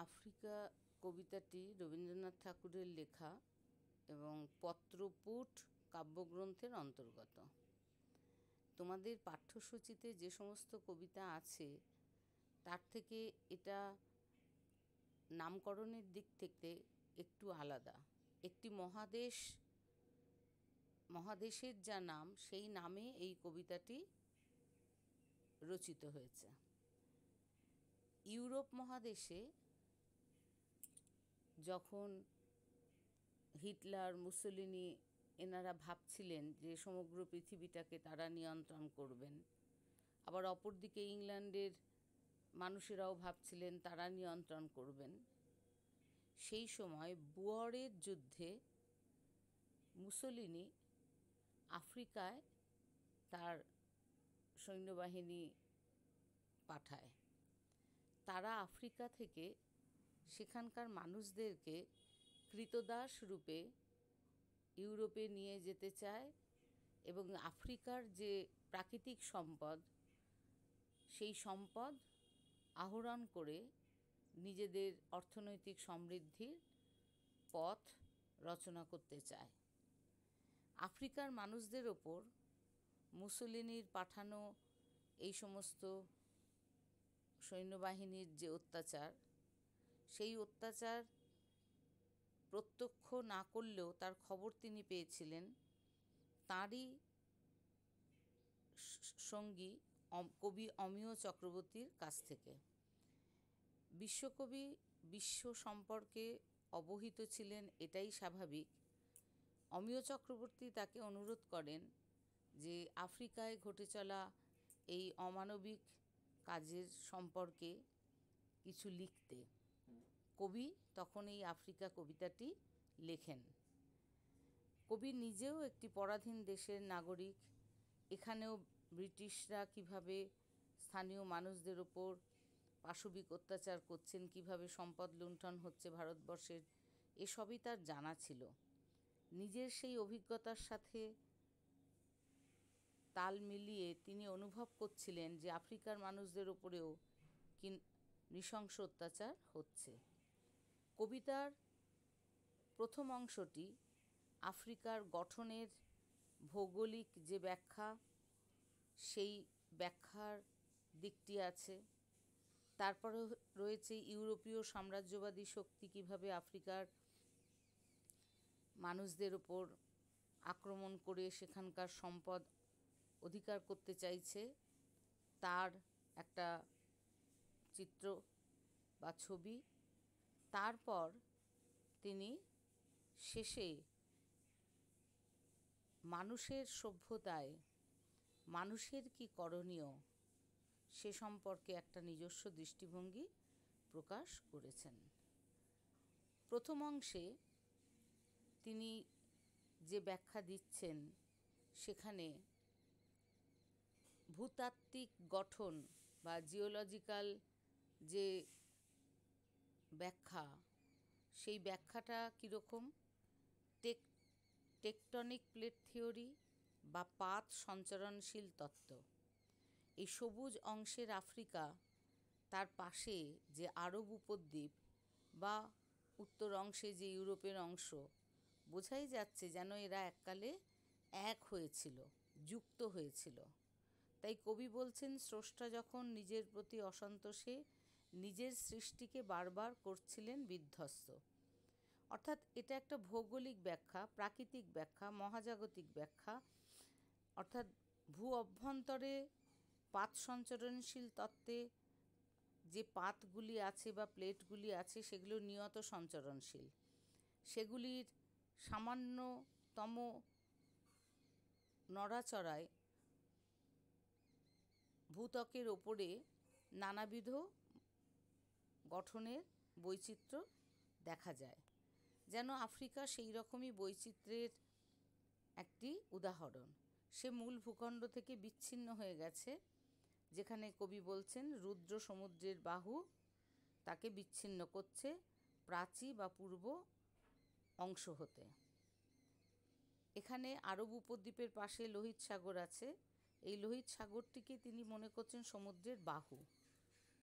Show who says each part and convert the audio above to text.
Speaker 1: Africa কবিতাটি রবীন্দ্রনাথ ঠাকুরের লেখা এবং পত্রপুট কাব্যগ্রন্থের অন্তর্গত। তোমাদের পাঠ্যসূচিতে যে সমস্ত কবিতা আছে তার থেকে এটা নামকরণের দিক থেকে একটু আলাদা। একটি মহাদেশের যা নাম সেই নামে এই কবিতাটি রচিত হয়েছে। ইউরোপ মহাদেশে যখন হিটলার, মুসোলিনি এনারা ভাবছিলেন যে সমগ্র পৃথিবীটাকে তারা নিয়ন্ত্রণ করবেন, আবার অপরদিকে ইংল্যান্ডের মানুষেরাও ভাবছিলেন তারা নিয়ন্ত্রণ করবেন, সেই সময় বুয়রের যুদ্ধে মুসোলিনি আফ্রিকায় তার সৈন্যবাহিনী পাঠায়। তারা আফ্রিকা থেকে সেখানকার মানুষদেরকে ক্রীতদাস রূপে ইউরোপে নিয়ে যেতে চায় এবং আফ্রিকার যে প্রাকৃতিক সম্পদ সেই সম্পদ আহরণ করে নিজেদের অর্থনৈতিক সমৃদ্ধির পথ রচনা করতে চায়। আফ্রিকার মানুষদের ওপর মুসোলিনির পাঠানো এই সমস্ত সৈন্যবাহিনীর যে অত্যাচার, সেই অত্যাচার প্রত্যক্ষ না করলেও তার খবর তিনি পেয়েছিলেন তাঁরই সঙ্গী কবি অমিয় চক্রবর্তীর কাছ থেকে। বিশ্বকবি বিশ্ব সম্পর্কে অবহিত ছিলেন, এটাই স্বাভাবিক। অমিয় চক্রবর্তী তাকে অনুরোধ করেন যে আফ্রিকায় ঘটে চলা এই অমানবিক কাজের সম্পর্কে কিছু লিখতে। কবি তখন এই আফ্রিকা কবিতাটি লেখেন। কবি নিজেও একটি পরাধীন দেশের নাগরিক। এখানেও ব্রিটিশরা কিভাবে স্থানীয় মানুষদের ওপর পাশবিক অত্যাচার করছেন, কিভাবে সম্পদ লুণ্ঠন হচ্ছে ভারতবর্ষের, এসবই তার জানা ছিল। নিজের সেই অভিজ্ঞতার সাথে তাল মিলিয়ে তিনি অনুভব করছিলেন যে আফ্রিকার মানুষদের ওপরেও নৃশংস অত্যাচার হচ্ছে। কবিতার প্রথম অংশটি আফ্রিকার গঠনের ভৌগোলিক যে ব্যাখ্যা, সেই ব্যাখ্যার দিকটি আছে। তারপরে রয়েছে ইউরোপীয় সাম্রাজ্যবাদী শক্তি কিভাবে আফ্রিকার মানুষদের ওপর আক্রমণ করে সেখানকার সম্পদ অধিকার করতে চাইছে, তার একটা চিত্র বা ছবি। তারপর তিনি শেষে মানুষের সভ্যতায় মানুষের কি করণীয় সে সম্পর্কে একটা নিজস্ব দৃষ্টিভঙ্গি প্রকাশ করেছেন। প্রথম অংশে তিনি যে ব্যাখ্যা দিচ্ছেন সেখানে ভূতাত্ত্বিক গঠন বা জিওলজিক্যাল যে ব্যাখ্যা, সেই ব্যাখ্যাটা কীরকম, টেকটনিক প্লেট থিওরি বা পাত সঞ্চরণশীল তত্ত্ব। এই সবুজ অংশের আফ্রিকা, তার পাশে যে আরব উপদ্বীপ বা উত্তর অংশে যে ইউরোপের অংশ, বোঝাই যাচ্ছে যেন এরা এককালে এক হয়েছিল, যুক্ত হয়েছিল। তাই কবি বলছেন, স্রষ্টা যখন নিজের প্রতি অসন্তোষে নিজের সৃষ্টিকে বারবার করছিলেন বিধ্বস্ত। অর্থাৎ এটা একটা ভৌগোলিক ব্যাখ্যা, প্রাকৃতিক ব্যাখ্যা, মহাজাগতিক ব্যাখ্যা। অর্থাৎ ভূ অভ্যন্তরে পাত সঞ্চরণশীল তত্ত্বে যে পাতগুলি আছে বা প্লেটগুলি আছে সেগুলো নিয়ত সঞ্চরণশীল। সেগুলির সামান্যতম নড়াচড়ায় ভূত্বকের ওপরে নানাবিধ গঠনের বৈচিত্র্য দেখা যায়। যেন আফ্রিকা সেই রকমই বৈচিত্র্যের একটি উদাহরণ। সে মূল ভূখণ্ড থেকে বিচ্ছিন্ন হয়ে গেছে, যেখানে কবি বলছেন রুদ্র সমুদ্রের বাহু তাকে বিচ্ছিন্ন করছে প্রাচী বা পূর্ব অংশ হতে। এখানে আরব উপদ্বীপের পাশে লোহিত সাগর আছে। এই লোহিত সাগরটিকে তিনি মনে করছেন সমুদ্রের বাহু।